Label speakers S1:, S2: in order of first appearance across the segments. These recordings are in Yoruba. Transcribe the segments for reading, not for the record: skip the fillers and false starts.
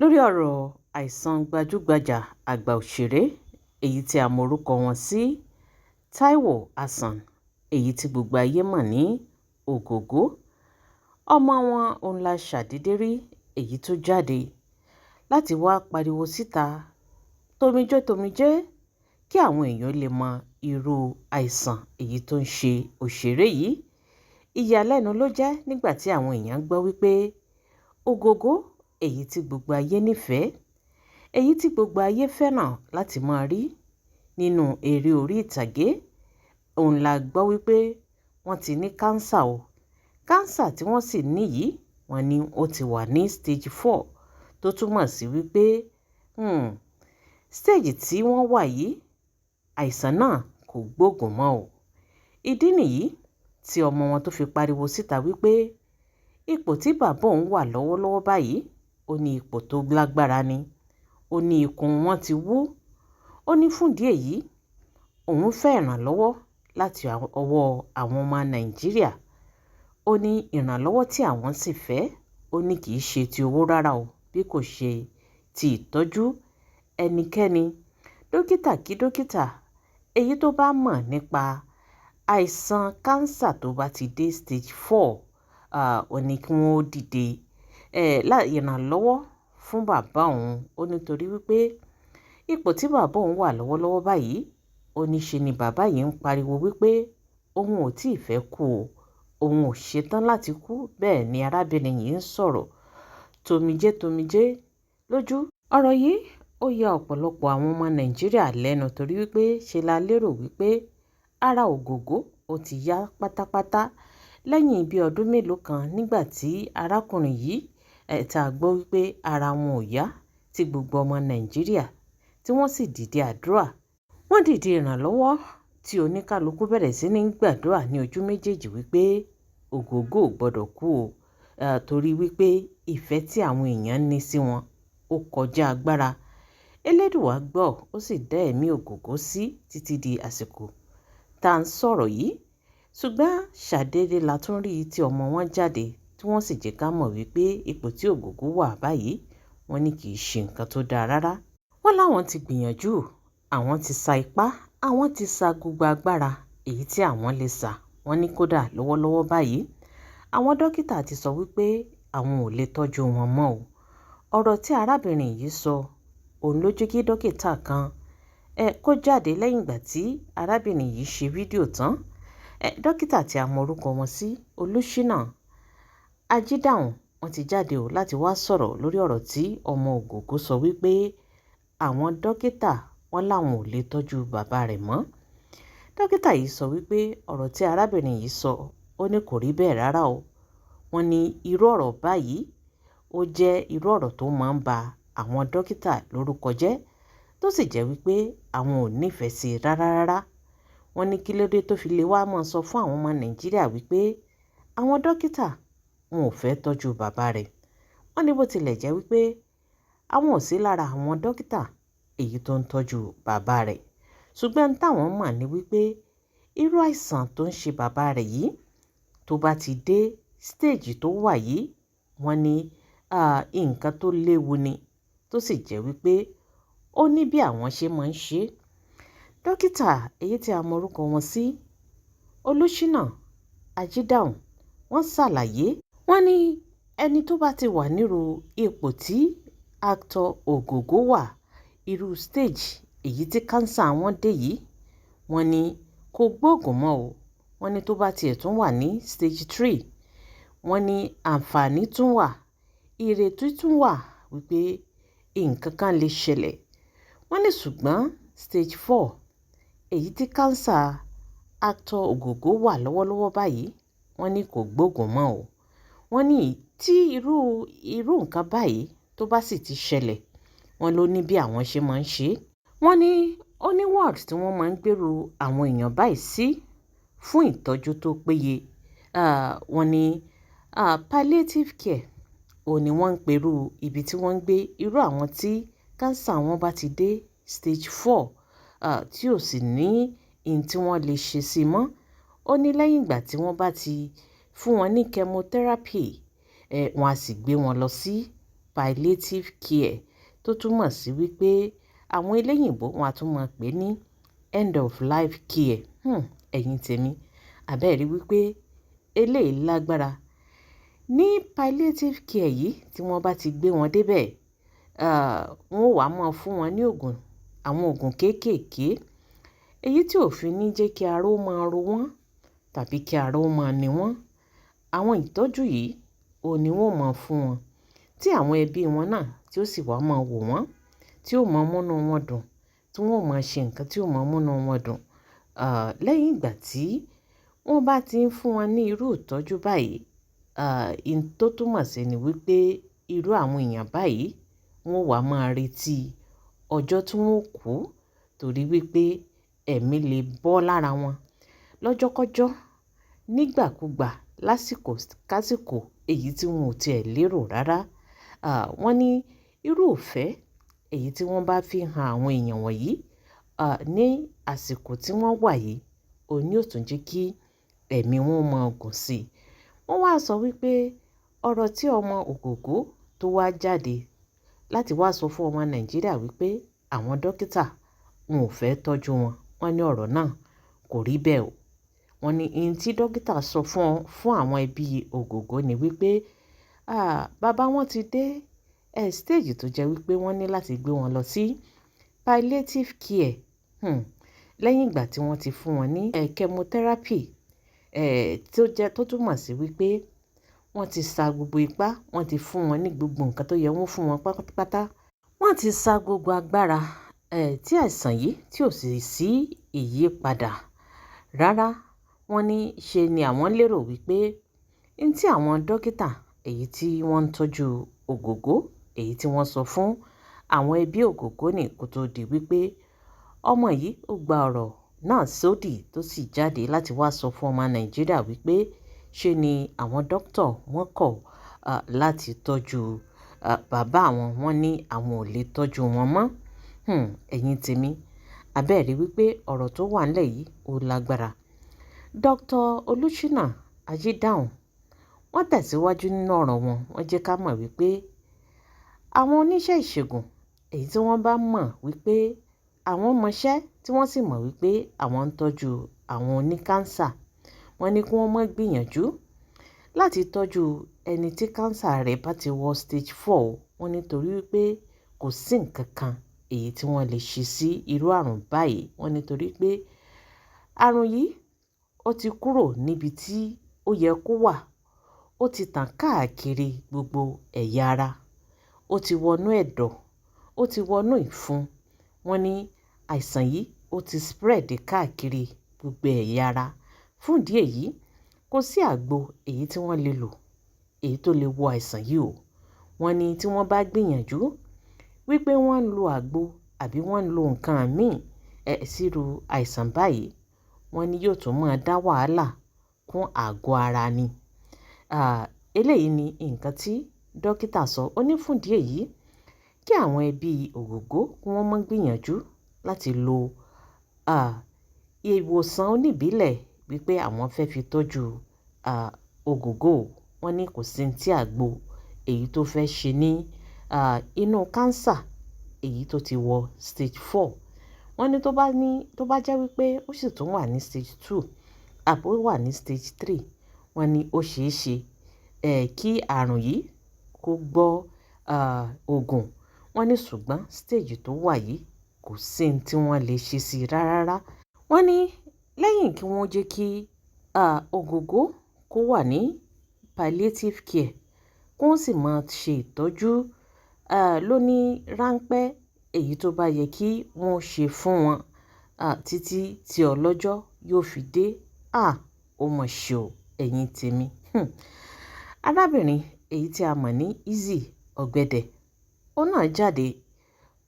S1: lórí ọ̀rọ̀ àìsàn gbajúgbajà àgbà òṣèré èyí tí a mọ orúkọ wọn sí Táíwò Hassan èyí tí gbogbo ayé mọ̀ ní Ògògó. Ọmọ wọn òun la ṣàdédé rí èyí tó jáde láti wá pariwo síta tomijé kí àwọn èèyàn lè mọ irú àìsàn èyí tó ń ṣe òṣèré yìí. Ìyàlẹ́nu ló jẹ́ nígbà tí àwọn èèyàn gbọ́ wípé Ògògó èyí tí gbogbo ayé nífẹ̀ẹ́, èyí tí gbogbo ayé fẹ́ràn láti máa rí nínú eré orí ìtàgé, òun la gbọ́ wípé wọ́n ti ní káńsà o. Káńsà tí wọ́n sì ní yìí, wọ́n ní ó ti wà ní stage 4 tó túmọ̀ sí wípé stage tí wọ́n wà yìí, àìsàn náà kò gbóògùn mọ́ o. Ìdí nìyí tí ọmọ wọn tó fi pariwo síta wípé ipò tí bàbá òun wà lọ́wọ́lọ́wọ́ báyìí, ó ní ipò tó lágbára ni. Ó ní ikùn wọn ti wú. Ó ní fún ìdí èyí, òun fẹ́ ìrànlọ́wọ́ láti ọwọ́ àwọn ọmọ Nàìjíríà. Ó ní ìrànlọ́wọ́ tí àwọn sì fẹ́, ó ní kì í ṣe ti owó rárá o, bí kò ṣe ti ìtọ́jú ẹnikẹ́ni. Dókítà kí dókítà èyí tó bá mọ̀ nípa àìsàn káńsà tó bá ti dé stage 4, ó ní kí wọ́n dìde ìrànlọ́wọ́ fún bàbá òun. Ó nítorí wípé ipò tí bàbá òun wà lọ́wọ́lọ́wọ́ báyìí, ó ní ṣe ni bàbá yìí ń pariwo wípé òun ò tí ì fẹ́ kú o, òun ò ṣetán láti kú. Bẹ́ẹ̀ ni arábìnrin yìí ń sọ̀rọ̀ tomijé lójú. Ọ̀rọ̀ yìí ó ya ọ̀pọ̀lọpọ̀ àwọn ọmọ Nàìjíríà lẹ́nu torí wípé ṣe la lérò wípé ara Ògògó ó ti yá pátápátá lẹ́yìn bí ọdún mélòó kan nígbà tí arákùnrin yìí tá gbọ́ wípé ara wọn ò yá, tí gbogbo ọmọ Nàìjíríà tí wọ́n sì dìde àdúrà. Wọ́n dìde ìrànlọ́wọ́ tí oníkálukú bẹ̀rẹ̀ sí ní gbàdúrà ní ojú méjèèjì wípé Ògògó ò gbọdọ̀ kú o, torí wípé ìfẹ́ tí àwọn èèyàn ní sí wọn ó kọjá agbára. Elédùà gbọ́, ó sì dá ẹ̀mí Ògògó sí títí di àsìkò tá à ń sọ̀rọ̀ yìí. Ṣùgbọ́n ṣàdédé la tún rí tí ọmọ wọn jáde tí wọ́n sì jẹ́ ká mọ̀ wípé ipò tí Ògògó wà báyìí, wọ́n ní kì í ṣe nǹkan tó dáa rárá. Wọ́n láwọn ti gbìyànjú, àwọn ti sa ipá, àwọn ti sa gbogbo agbára èyí tí àwọn lè sà. Wọ́n ní kódà lọ́wọ́lọ́wọ́ báyìí, àwọn dókítà ti sọ wípé àwọn ò lè tọ́jú wọn mọ́ o. Ọ̀rọ̀ tí arábìnrin yìí sọ, òun ló jẹ́ kí dókítà kan kó jáde lẹ́yìn ìgbà tí arábìnrin yìí ṣe fídíò tán. Dókítà tí a mọ orúkọ wọn sí Olúṣínà Ajídáhùn, wọ́n ti jáde o láti wá sọ̀rọ̀ lórí ọ̀rọ̀ tí ọmọ Ògògó sọ wípé àwọn dókítà wọ́n láwọn ò lè tọ́jú bàbá rẹ̀ mọ́. Dókítà yìí sọ wípé ọ̀rọ̀ tí arábìnrin yìí sọ, ó ní kò rí bẹ́ẹ̀ rárá o. Wọ́n ní irú ọ̀rọ̀ báyìí ó jẹ́ irú ọ̀rọ̀ tó máa ń ba àwọn dókítà lórúkọ jẹ́, tó sì jẹ́ wípé àwọn ò nífẹ̀ẹ́ sí i rárá. Wọ́n ní kí ló dé tó fi lè wá máa sọ fún àwọn ọmọ Nàìjíríà wípé àwọn dókítà wọn ò fẹ́ tọ́jú bàbá rẹ̀. Wọ́n ní bó tilẹ̀ jẹ́ wípé àwọn ò sí lára àwọn dókítà èyí tó ń tọ́jú bàbá rẹ̀. Ṣùgbọ́n táwọn mọ̀ ní wípé irú àìsàn tó ń ṣe bàbá rẹ̀ yìí tó bá ti dé stage tó wà yìí, wọ́n ní nǹkan tó léwu ni, tó sì jẹ́ wípé ó ní bí àwọn ṣe máa ń ṣe. Dókítà èyí tí a mọ orúkọ wọn sí Olúṣínà Ajídáhùn, wọ́n ṣàlàyé. Wọ́n ní ẹni tó bá ti wà nírú ipò tí actor Ògògó wà, irú stage èyí tí káńsà wọn dé yìí, wọ́n ní kò gbóògùn mọ́ o. Wọ́n ní tó bá tiẹ̀ tún wà ní stage 3, wọ́n ní àǹfààní tún wà, ìrètí tún wà wípé nǹkan kan lè ṣẹlẹ̀. Wọ́n ní ṣùgbọ́n stage 4 èyí tí káńsà actor Ògògó wà lọ́wọ́lọ́wọ́ báyìí, wọ́n ní kò gbóògùn mọ́ o. Wọ́n ní tí irú nǹkan báyìí tó bá sì ti ṣẹlẹ̀, wọ́n ló ní bí àwọn ṣe máa ń ṣe. Wọ́n ní ó ní ward tí wọ́n máa ń gbèrú àwọn èèyàn báyìí sí fún ìtọ́jú tó péye. Wọ́n ní palliative care òun ni wọ́n ń perú ibi tí wọ́n ń gbé irú àwọn tí káńsà wọn bá ti dé stage 4, tí ò sì ní ohun tí wọ́n lè ṣe sí mọ́. Ó ní lẹ́yìn ìgbà tí wọ́n bá ti fún wọn ní chemotherapy, wọ́n á sì gbé wọn lọ sí palliative care tó túmọ̀ sí wípé àwọn eléyìnbó wọn a tún máa pè ní end of life care. Ẹ̀yin tèmi, àbẹ́ẹ̀rí wípé eléyìí lágbára. Ní palliative care yìí tí wọ́n bá ti gbé wọn débẹ̀, wọ́n ó wá máa fún wọn ní òògùn, àwọn òògùn kéékèèké, èyí tí ò fi ní jẹ́ kí ara ó máa ro wọ́n tàbí kí ara ó máa ni wọ́n. Àwọn ìtọ́jú yìí ò ní wọ́n máa fún wọn, tí àwọn ẹbí wọn náà tí ó sì wá máa wò wọ́n, tí ó máa múnú wọn dùn, tí wọ́n ó máa ṣe nǹkan tí ó máa múnú wọn dùn. Lẹ́yìn ìgbà tí wọ́n bá ti ń fún wọn ní irú ìtọ́jú báyìí, in tó túmọ̀ sí ni wípé irú àwọn èèyàn báyìí wọ́n wá máa retí ọjọ́ tí wọ́n ó kú, torí wípé ẹ̀mí lè bọ́ lára wọn lọ́jọ́kọ́jọ́, nígbàkúgbà, lásìkò kásìkò èyí tí wọn ò tiẹ̀ lérò rárá. Wọ́n ní irú ìfẹ́ èyí tí wọ́n bá fi han àwọn èèyàn wọ̀nyí ní àsìkò tí wọ́n wà yìí, òun ní ó tún jẹ́ kí ẹ̀mí wọn máa gùn sí i. Wọ́n wá sọ wípé ọ̀rọ̀ tí ọmọ Ògògó tó wá jáde láti wá sọ fún ọmọ Nàìjíríà wípé àwọn dókítà wọn ò fẹ́ tọ́jú wọn, wọ́n ní ọ̀rọ̀ náà kò rí bẹ́ẹ̀ o. Wọ́n ní ihun tí dókítà sọ fún àwọn ẹbí Ògògó ni wípé bàbá wọn ti dé stage tó jẹ́ wípé wọ́n ní láti gbé wọn lọ sí palliative care. Lẹ́yìn ìgbà tí wọ́n ti fún wọn ní chemotherapy, tó túmọ̀ sí wípé wọ́n ti sa gbogbo ipá, wọ́n ti fún wọn ní gbogbo nǹkan tó yẹ wọ́n fún wọn pátápátá. Wọ́n ti sa gbogbo agbára tí àìsàn yìí tí ò sì sí ìyípadà rárá. Wọ́n ní ṣe ni àwọn lérò wípé ní tí àwọn dókítà èyí tí wọ́n ń tọ́jú Ògògó, èyí tí wọ́n sọ fún àwọn ẹbí Ògògó ní kó tó di wípé ọmọ yìí ó gba ọ̀rọ̀ náà sódì tó sì jáde láti wá sọ fún ọmọ Nàìjíríà wípé ṣe ni àwọn dókítà wọ́n kọ̀ láti tọ́jú bàbá àwọn, wọ́n ní àwọn ò lè tọ́jú wọn mọ́. Ẹ̀yin tèmi, àbẹ́ẹ̀rí wípé ọ̀rọ̀ tó wà nílẹ̀ yìí ó lágbára. Dr. Olúṣínà Ayédáhùn, wọ́n tẹ̀síwájú nínú ọ̀rọ̀ wọn, wọ́n jẹ́ ká mọ̀ wípé àwọn oníṣẹ́ ìṣègùn èyí tí wọ́n bá mọ̀ wípé àwọn mọṣẹ́, tí wọ́n sì mọ̀ wípé àwọn ń tọ́jú àwọn oníkánsà, wọ́n ní kí wọ́n má gbìyànjú láti tọ́jú ẹni tí kánsà rẹ̀ bá ti wọ stage 4. Wọ́n nítorí wípé kò sí nǹkan kan èyí tí wọ́n lè ṣe sí irú àrùn báyìí. Wọ́n nítorí pé àrùn yìí ó ti kúrò níbi tí ó yẹ kó wà, ó ti tàn káàkiri gbogbo ẹ̀yà ara, ó ti wọnú ẹ̀dọ̀, ó ti wọnú ìfun. Wọ́n ní àìsàn yìí ó ti spread káàkiri gbogbo ẹ̀yà ara. Fún ìdí èyí, kò sí àgbo èyí tí wọ́n lè lò èyí tó lè wo àìsàn yìí o. Wọ́n ní tí wọ́n bá gbìyànjú wípé wọ́n ń lo àgbo àbí wọ́n ń lo nǹkan míì sírú àìsàn báyìí, wọ́n ní yóò tún máa dá wàhálà kún àgọ́ ara ni. Eléyìí ni nǹkan tí dókítà sọ. Ó ní fún ìdí èyí kí àwọn ẹbí Ògògó kí wọ́n má gbìyànjú láti lo ìwòsàn oníbílẹ̀ wípé àwọn fẹ́ fi tọ́jú Ògògó. Wọ́n ní kò sí tí àgbo èyí tó fẹ́ ṣe ní inú kánsà èyí tó ti wọ stage 4. Wọ́n ní tó bá jẹ́ wípé ó sì tún wà ní stage 2 àbí ó wà ní stage 3, wọ́n ní ó ṣeé ṣe kí àrùn yìí kó gbọ́ òògùn. Wọ́n ní ṣùgbọ́n stage tó wà yìí kò sí ohun tí wọ́n lè ṣe sí i rárá. Wọ́n ní lẹ́yìn kí wọ́n jẹ́ kí Ògògó kó wà ní palliative care, kí wọ́n sì máa ṣe ìtọ́jú lóní ráńpẹ́ èyí tó bá yẹ kí wọ́n ṣe fún wọn títí tí ọlọ́jọ́ yóò fi dé. Ó mọ̀ ṣe o, ẹ̀yin tèmi. Arábìnrin èyí tí a mọ̀ ní Izzy Ọ̀gbẹ̀dẹ̀, ó náà jáde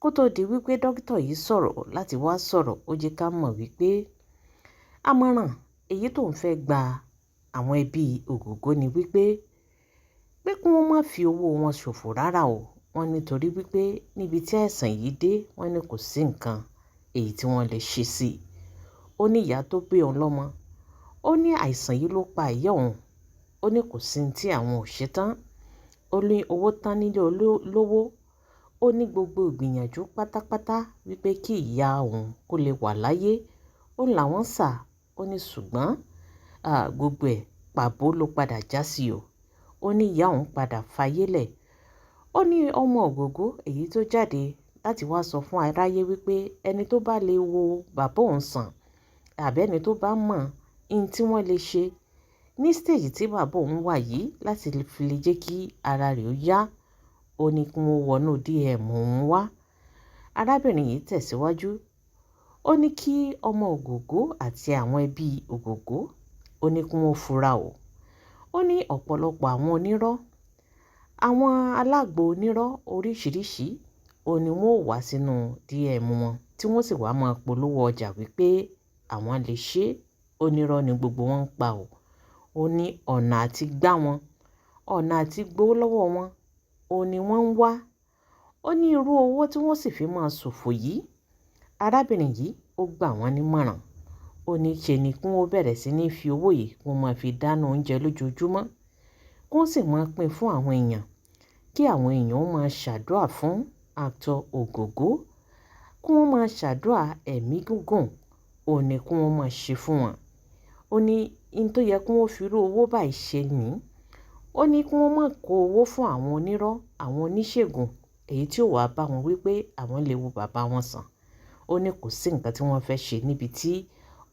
S1: kó tó di wípé dókítà yìí sọ̀rọ̀ láti wá sọ̀rọ̀. Ó jẹ́ ká mọ̀ wípé àmọ̀ràn èyí tó ń fẹ́ gba àwọn ẹbí Ògògó ni wípé kí wọ́n má fi owó wọn ṣòfò rárá o. Wọ́n nítorí wípé níbi tí àìsàn yìí dé, wọ́n ní kò sí nǹkan èyí tí wọ́n lè ṣe sí i. Ó ní ìyá tó bí òun lọ́mọ, ó ní àìsàn yìí ló pa ìyá òun. Ó ní kò sí tí àwọn ò ṣe tán ó ní owó tán nílé olówó. Ó ní gbogbo ìgbìyànjú pátápátá wípé kí ìyá òun kó lè wà láyé. Ó làwọn sà, ó ní ṣùgbọ́n gbogbo ẹ̀ pàbó ló padà já sí o. Ó ní ìyá òun padà fayé lẹ̀. Ó ní ọmọ Ògògó èyí tó jáde láti wá sọ fún aráyé wípé ẹni tó bá lè wo bàbá òun sàn àbẹ́ni tó bá mọ̀ ihun tí wọ́n lè ṣe ní stage tí bàbá òun wà yìí láti fi lè jẹ́ kí ara rẹ̀ ó yá. Ó ní kí wọ́n wọnú DM òun wá. Arábìnrin yìí tẹ̀síwájú. Ó ní kí ọmọ Ògògó àti àwọn ẹbí Ògògó, ó ní kí wọ́n fura o. Ó ní ọ̀pọ̀lọpọ̀ àwọn onírọ́, àwọn alágbo onírọ́ oríṣiríṣi, ó ní wọ́n ó wá sínú DM wọn tí wọ́n sì wá máa polówó ọjà wípé àwọn lè ṣe. Onírọ́ ni gbogbo wọn ń pa o. Ó ní ọ̀nà àti gbá wọn, ọ̀nà àti gbówó lọ́wọ́ wọn, ó ní wọ́n ń wá. Ó ní irú owó tí wọ́n sì fi máa ṣòfò yìí. Arábìnrin yìí ó gbà wọ́n nímọ̀ràn. Ó ní ṣe ni kí wọ́n bẹ̀rẹ̀ sí ní fi owó yìí kí wọ́n máa fi dáná oúnjẹ lójoojúmọ́. Kí wọ́n sì máa pín fún àwọn èèyàn. Kí àwọn èèyàn ó máa ṣàdúrà fún Actor Ògògó. Kí wọ́n máa ṣàdúrà ẹ̀mí gígùn. Ó ní kí wọ́n máa ṣe fún wọn. Ó ní in tó yẹ kí wọ́n fi irú owó báyìí ṣe ní. Ó ní kí wọ́n má kó owó fún àwọn onírọ́, àwọn oníṣègùn èyí tí ó wá bá wọn wípé àwọn lè wo bàbá wọn sàn. Ó ní kò sí nǹkan tí wọ́n fẹ́ ṣe níbi tí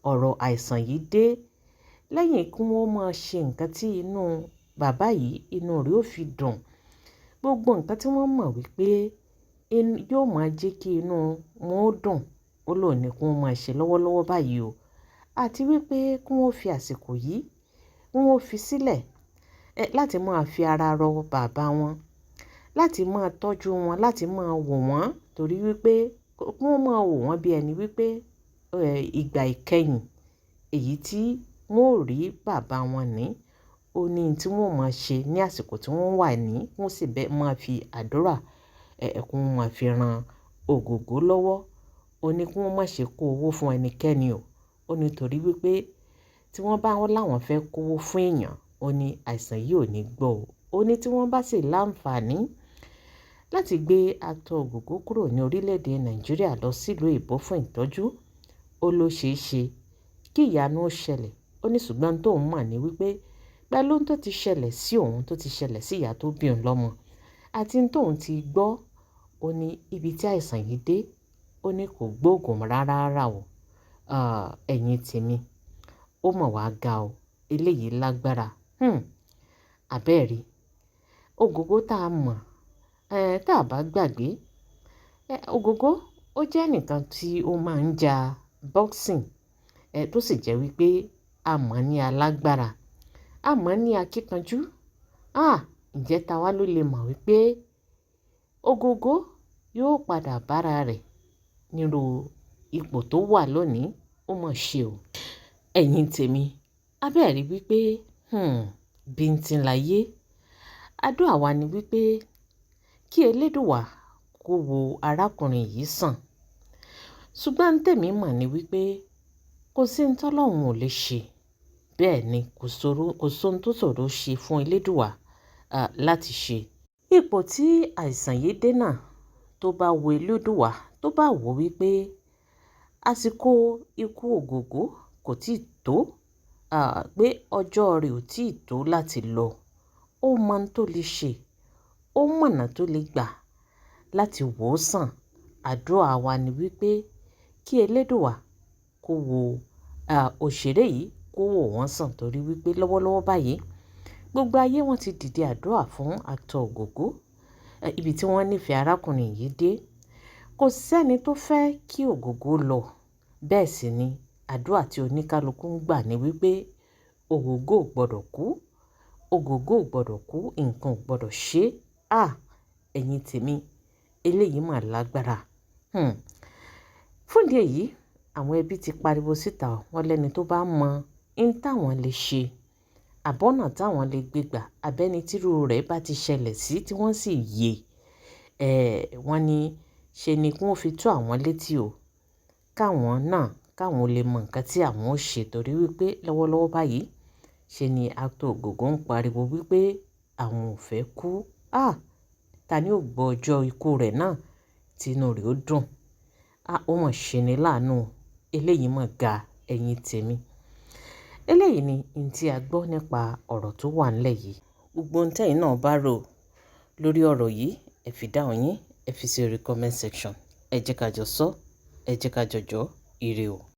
S1: ọ̀rọ̀ àìsàn yìí dé. Lẹ́yìn kí wọ́n máa ṣe nǹkan tí inú bàbá yìí, inú rẹ̀ ó fi dùn. Gbogbo nǹkan tí wọ́n mọ̀ wípé yóò máa jẹ́ kí inú wọn ó dùn. Ó lò ní kí wọ́n máa ṣe lọ́wọ́lọ́wọ́ báyìí o. Àti wípé kí wọ́n fi àsìkò yìí, kí wọ́n fi sílẹ̀ láti máa fi ara rọ bàbá wọn, láti máa tọ́jú wọn, láti máa wò wọ́n torí wípé kí wọ́n máa wò wọ́n bí ẹni wípé ìgbà ìkẹyìn èyí tí wọ́n ò rí bàbá wọn ní. Ó ní tí wọ́n máa ṣe ní àsìkò tí wọ́n wà ní, wọ́n sì máa fi àdúrà kí wọ́n máa fi ran Ògògó lọ́wọ́. Ó ní kí wọ́n má ṣe kó owó fún ẹnikẹ́ni o. Ó ní torí wípé tí wọ́n bá wọn láwọn fẹ́ kó owó fún èèyàn, ó ní àìsàn yìí ò ní gbọ́ o. Ó ní tí wọ́n bá sì láǹfààní láti gbé Actor Ògògó kúrò ní orílẹ̀-èdè Nàìjíríà lọ sílùú èbó fún ìtọ́jú, ó ló ṣeé ṣe kí ìyanu ó ṣẹlẹ̀. Ó ní ṣùgbọ́n tóun mọ̀ ní wípé pẹ̀lú tó ti ṣẹlẹ̀ sí òun, tó ti ṣẹlẹ̀ sí ìyá tó bí òun lọ́mọ àti tóun ti gbọ́, ó ní ibi tí àìsàn yìí dé, ó ní kò gbóògùn rárá o. Ẹ̀yin tèmi, ó mọ̀ wá ga o. Eléyìí lágbára. Àbẹ́ẹ̀rí. Ògògó tá a mọ̀, tá a bá gbàgbé, Ògògó ó jẹ́ ẹnìkan tí ó máa ń ja boxing, tó sì jẹ́ wípé a mọ̀ ní alágbára, a mọ̀ ní akíkanjú. Ǹjẹ́ ta wá ló lè mọ̀ wípé Ògògó yóò padà bára rẹ̀ nírú ipò tó wà lónìí? Ó mọ̀ ṣe o. Ẹ̀yin tèmi, àbẹ́ẹ̀rí wípé bíntín láyé. Àdúrà wa ni wípé kí Elédùwà kó wo arákùnrin yìí sàn. Ṣùgbọ́n tèmi mọ̀ ni wípé kò sí ohun tọ́lọ́run ò lè ṣe. Bẹ́ẹ̀ ni kò sóhun tó ṣòro ṣe fún Elédùwà láti ṣe. Ipò tí àìsàn yìí dé náà tó bá wo Elédùwà, tó bá wò wípé àsìkò ikú Ògògó kò tíì tó, pé ọjọ́ rẹ̀ ò tíì tó láti lọ, ó mọ ohun tó lè ṣe, ó mọ̀nà tó lè gbà láti wò ó sàn. Àdúrà wa ni wípé kí Elédùwà kó wo òṣèré yìí, kó wò wọ́n sàn torí wípé lọ́wọ́lọ́wọ́ báyìí gbogbo ayé wọn ti dìde àdúrà fún Actor Ògògó. Ibi tí wọ́n nífẹ̀ẹ́ arákùnrin yìí dé, kò sẹ́ni tó fẹ́ kí Ògògó lọ. Bẹ́ẹ̀ sì ni àdúrà tí oníkálukú ń gbà ni wípé Ògògó ò gbọdọ̀ kú, Ògògó ò gbọdọ̀ kú, nǹkan ò gbọdọ̀ ṣe. Ẹ̀yin tèmi, eléyìí mà lágbára. Fún ìdí èyí, àwọn ẹbí ti pariwo síta, wọ́n lẹ́ni tó bá mọ ohun táwọn lè ṣe, àbọ́nà táwọn lè gbé gbà, àbẹ́ni tírú rẹ̀ bá ti ṣẹlẹ̀ sí tí wọ́n sì yé, wọ́n ní ṣe ni kí wọ́n fi tó àwọn létí o. Káwọn náà, káwọn lè mọ nǹkan tí àwọn ó ṣe torí wípé lọ́wọ́lọ́wọ́ báyìí ṣe ni Actor Ògògó ń pariwo wípé àwọn ò fẹ́ kú, ta ni ó gbọ́ ọjọ́ ikú rẹ̀ náà tí inú rẹ̀ ó dùn. Ó mọ̀ ṣe ni láàánú, eléyìí mọ̀ ga ẹ̀yin tèmi. Eléyìí ni ohun tí a gbọ́ nípa ọ̀rọ̀ tó wà nílẹ̀ yìí. Gbogbo ohun tẹ́yin náà bá rò lórí ọ̀rọ̀ yìí, ẹ fi dáhùn yín, ẹ fi sí orí comment section. Ẹ jẹ́ ká jọ sọ, ẹ jẹ́ ká jọ jọ́, ire o.